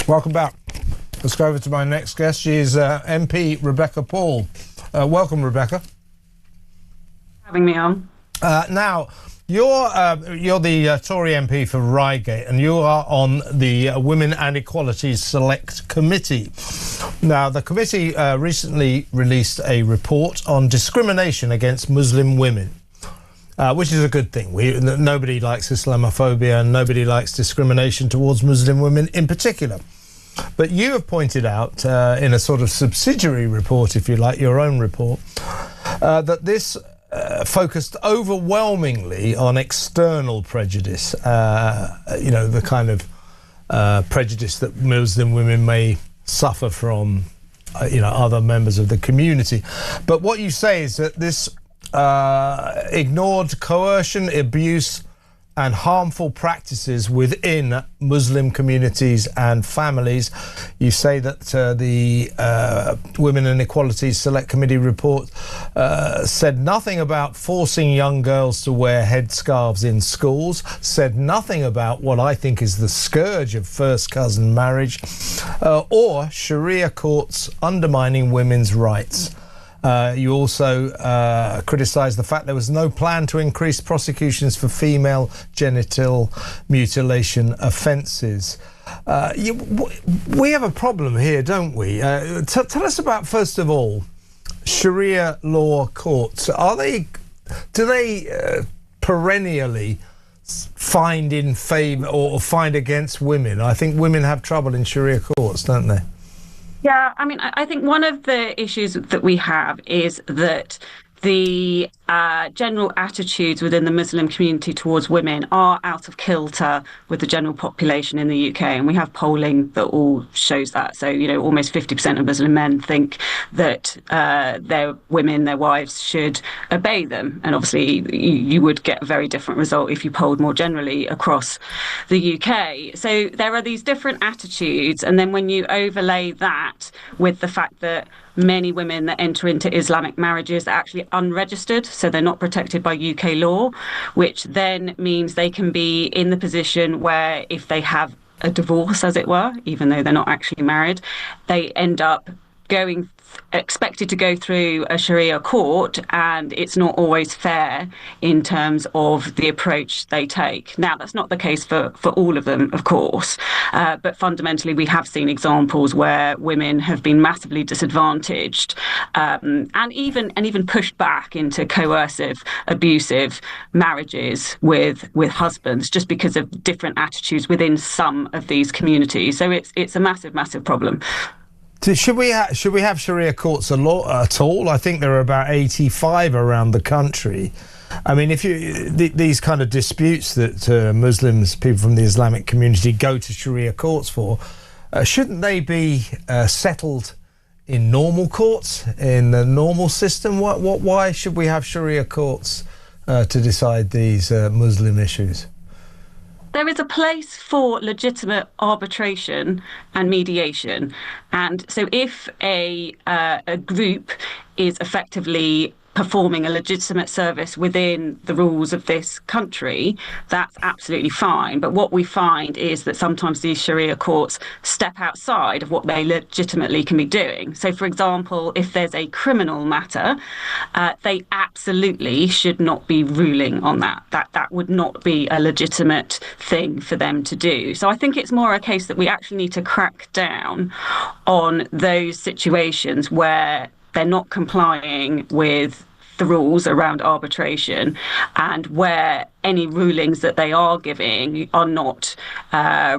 Welcome back. Let's go over to my next guest. She is MP Rebecca Paul. Welcome, Rebecca. Having me on. Now, you're the Tory MP for Reigate, and you are on the Women and Equality Select Committee. Now, the committee recently released a report on discrimination against Muslim women, which is a good thing. Nobody likes Islamophobia, and nobody likes discrimination towards Muslim women in particular. But you have pointed out in a sort of subsidiary report, if you like, your own report, that this focused overwhelmingly on external prejudice, the kind of prejudice that Muslim women may suffer from, other members of the community. But what you say is that this ignored coercion, abuse and harmful practices within Muslim communities and families. You say that the Women and Equality Select Committee report said nothing about forcing young girls to wear headscarves in schools, said nothing about what I think is the scourge of first cousin marriage, or Sharia courts undermining women's rights. You also criticised the fact there was no plan to increase prosecutions for female genital mutilation offences. We have a problem here, don't we? Tell us about, first of all, Sharia law courts. Do they perennially find in favour or find against women? I think women have trouble in Sharia courts, don't they? Yeah, I mean, I think one of the issues that we have is that the general attitudes within the Muslim community towards women are out of kilter with the general population in the UK. And we have polling that all shows that. So, almost 50% of Muslim men think that their women, their wives, should obey them. And obviously, you would get a very different result if you polled more generally across the UK. So there are these different attitudes. And then when you overlay that with the fact that many women that enter into Islamic marriages are actually unregistered, so they're not protected by UK law, which then means they can be in the position where if they have a divorce, as it were, even though they're not actually married, they end up expected to go through a Sharia court, and it's not always fair in terms of the approach they take. Now, that's not the case for all of them, of course, but fundamentally we have seen examples where women have been massively disadvantaged and even pushed back into coercive, abusive marriages with husbands just because of different attitudes within some of these communities. So it's a massive problem. Should we have Sharia courts at all? I think there are about 85 around the country. I mean, if these kind of disputes that Muslims, people from the Islamic community, go to Sharia courts for, shouldn't they be settled in normal courts, in the normal system? Why should we have Sharia courts to decide these Muslim issues? There is a place for legitimate arbitration and mediation. And so if a group is effectively performing a legitimate service within the rules of this country, that's absolutely fine. But what we find is that sometimes these Sharia courts step outside of what they legitimately can be doing. So, for example, if there's a criminal matter, they absolutely should not be ruling on that. That would not be a legitimate thing for them to do. So I think it's more a case that we actually need to crack down on those situations where they're not complying with the rules around arbitration, and where any rulings that they are giving are not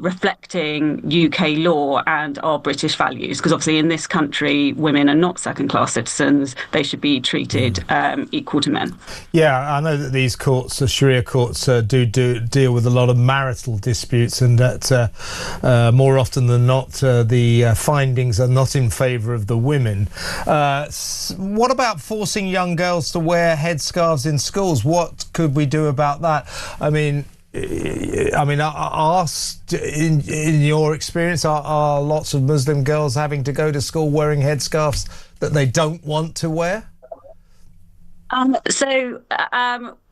reflecting UK law and our British values. Because obviously in this country, women are not second-class citizens. They should be treated equal to men. Yeah, I know that these courts, the Sharia courts, do deal with a lot of marital disputes, and that more often than not, the findings are not in favour of the women. What about forcing young girls to wear headscarves in schools? What could we do about that? I mean, in your experience, are lots of Muslim girls having to go to school wearing headscarves that they don't want to wear?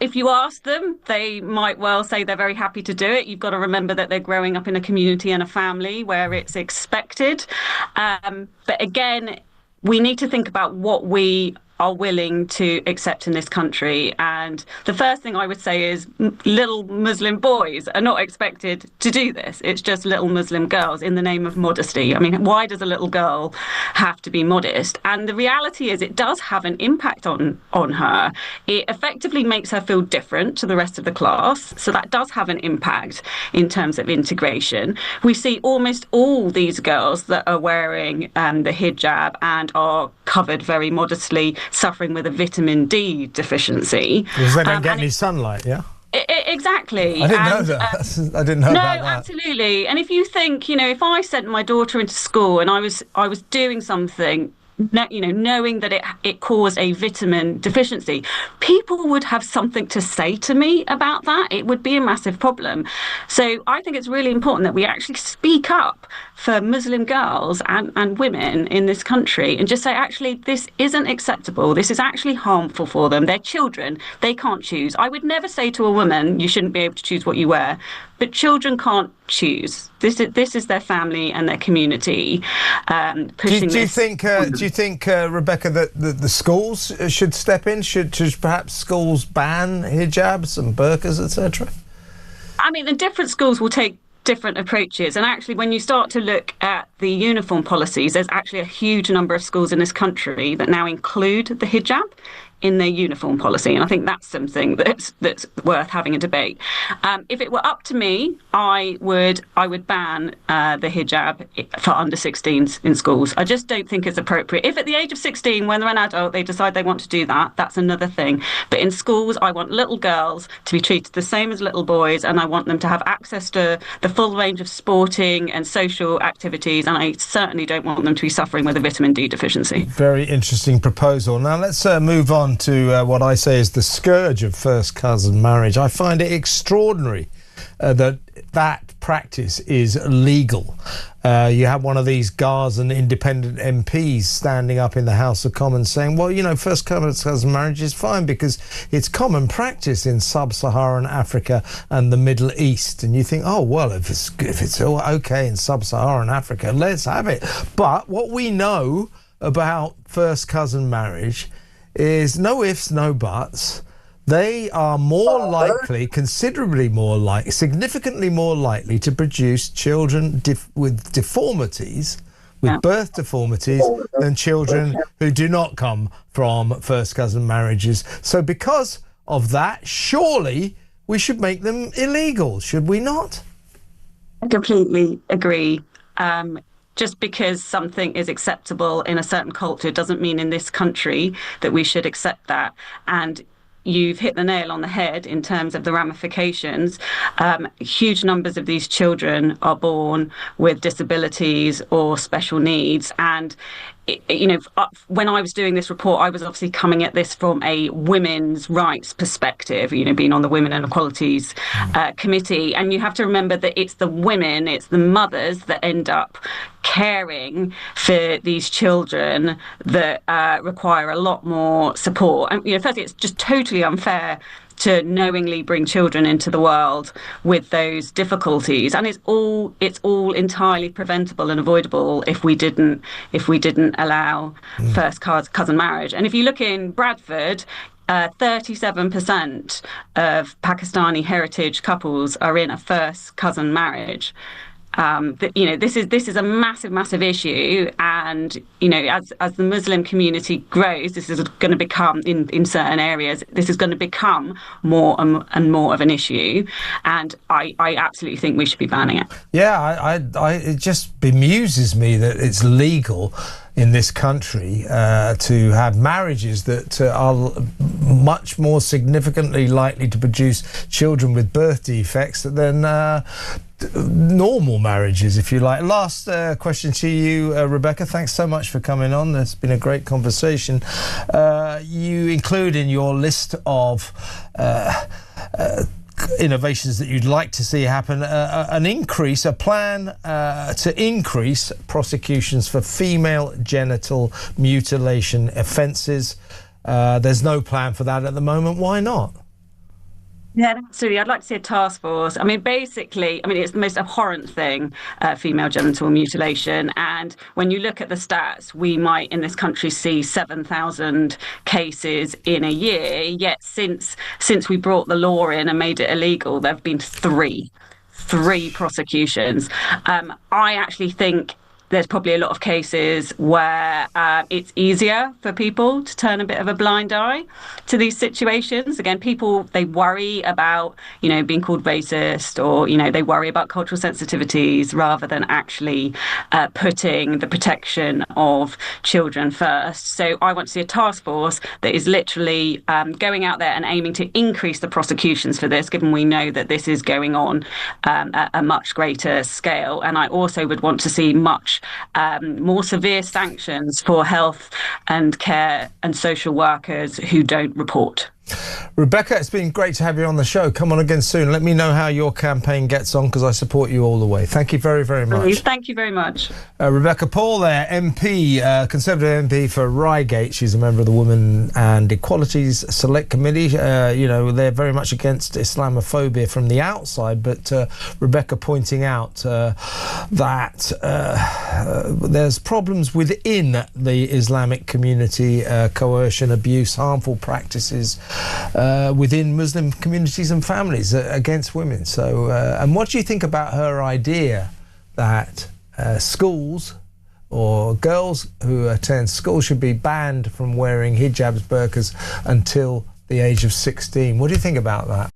If you ask them, they might well say they're very happy to do it. You've got to remember that they're growing up in a community and a family where it's expected. But again, we need to think about what we are willing to accept in this country. And the first thing I would say is little Muslim boys are not expected to do this. It's just little Muslim girls in the name of modesty. I mean, why does a little girl have to be modest? And the reality is it does have an impact on her. It effectively makes her feel different to the rest of the class. So that does have an impact in terms of integration. We see almost all these girls that are wearing the hijab and are covered very modestly suffering with a vitamin D deficiency. Because they don't get any sunlight, yeah? Exactly. I didn't know that. I didn't know about that. No, absolutely. And if you think, if I sent my daughter into school and I was doing something, knowing that it caused a vitamin deficiency, people would have something to say to me about that. It would be a massive problem. So I think it's really important that we actually speak up for Muslim girls and women in this country and just say, actually, this isn't acceptable. This is actually harmful for them. They're children. They can't choose. I would never say to a woman, you shouldn't be able to choose what you wear. But children can't choose. This is their family and their community pushing do you think, Rebecca, that the schools should step in? Should perhaps schools ban hijabs and burqas, etc.? I mean, the different schools will take different approaches. And actually, when you start to look at the uniform policies, there's actually a huge number of schools in this country that now include the hijab in their uniform policy. And I think that's something that's worth having a debate. If it were up to me, I would ban the hijab for under 16s in schools. I just don't think it's appropriate. If at the age of 16, when they're an adult, they decide they want to do that, that's another thing. But in schools, I want little girls to be treated the same as little boys, and I want them to have access to the full range of sporting and social activities, and I certainly don't want them to be suffering with a vitamin D deficiency. Very interesting proposal. Now let's move on to what I say is the scourge of first cousin marriage. I find it extraordinary that practice is legal. You have one of these Gazan independent MPs standing up in the House of Commons saying, well, first cousin marriage is fine because it's common practice in sub-Saharan Africa and the Middle East. And you think, oh, well, if it's all okay in sub-Saharan Africa, let's have it. But what we know about first cousin marriage is no ifs, no buts. They are more likely, significantly more likely to produce children with deformities, with birth deformities, than children who do not come from first cousin marriages. So because of that, surely we should make them illegal, should we not? I completely agree. Just because something is acceptable in a certain culture doesn't mean in this country that we should accept that. And you've hit the nail on the head in terms of the ramifications. Huge numbers of these children are born with disabilities or special needs. And when I was doing this report, I was obviously coming at this from a women's rights perspective, being on the Women and Equalities Committee. And you have to remember that it's the women, it's the mothers that end up caring for these children that require a lot more support. And, firstly, it's just totally unfair to knowingly bring children into the world with those difficulties, and it's all entirely preventable and avoidable if we didn't allow first cousin marriage. And if you look in Bradford, 37% of Pakistani heritage couples are in a first cousin marriage. This is a massive issue, and as the Muslim community grows, this is going to become in certain areas. This is going to become more and more of an issue, and I absolutely think we should be banning it. Yeah, it just bemuses me that it's legal in this country to have marriages that are much more significantly likely to produce children with birth defects than normal marriages, if you like. Last question to you, Rebecca. Thanks so much for coming on. It's been a great conversation. You include in your list of innovations that you'd like to see happen a plan to increase prosecutions for female genital mutilation offences. There's no plan for that at the moment. Why not? Yeah, absolutely. I'd like to see a task force. I mean, basically, I mean, it's the most abhorrent thing, female genital mutilation. And when you look at the stats, we might in this country see 7,000 cases in a year. Yet since we brought the law in and made it illegal, there have been three prosecutions. I actually think there's probably a lot of cases where it's easier for people to turn a bit of a blind eye to these situations. Again, people, they worry about, being called racist, or, they worry about cultural sensitivities rather than actually putting the protection of children first. So I want to see a task force that is literally going out there and aiming to increase the prosecutions for this, given we know that this is going on at a much greater scale. And I also would want to see much more severe sanctions for health and care and social workers who don't report. Rebecca, it's been great to have you on the show. Come on again soon. Let me know how your campaign gets on, because I support you all the way. Thank you very, very much. Thank you very much. Rebecca Paul there, MP, Conservative MP for Reigate. She's a member of the Women and Equalities Select Committee. They're very much against Islamophobia from the outside, but Rebecca pointing out that there's problems within the Islamic community, coercion, abuse, harmful practices within Muslim communities and families against women. So, and what do you think about her idea that schools or girls who attend school should be banned from wearing hijabs, burqas until the age of 16? What do you think about that?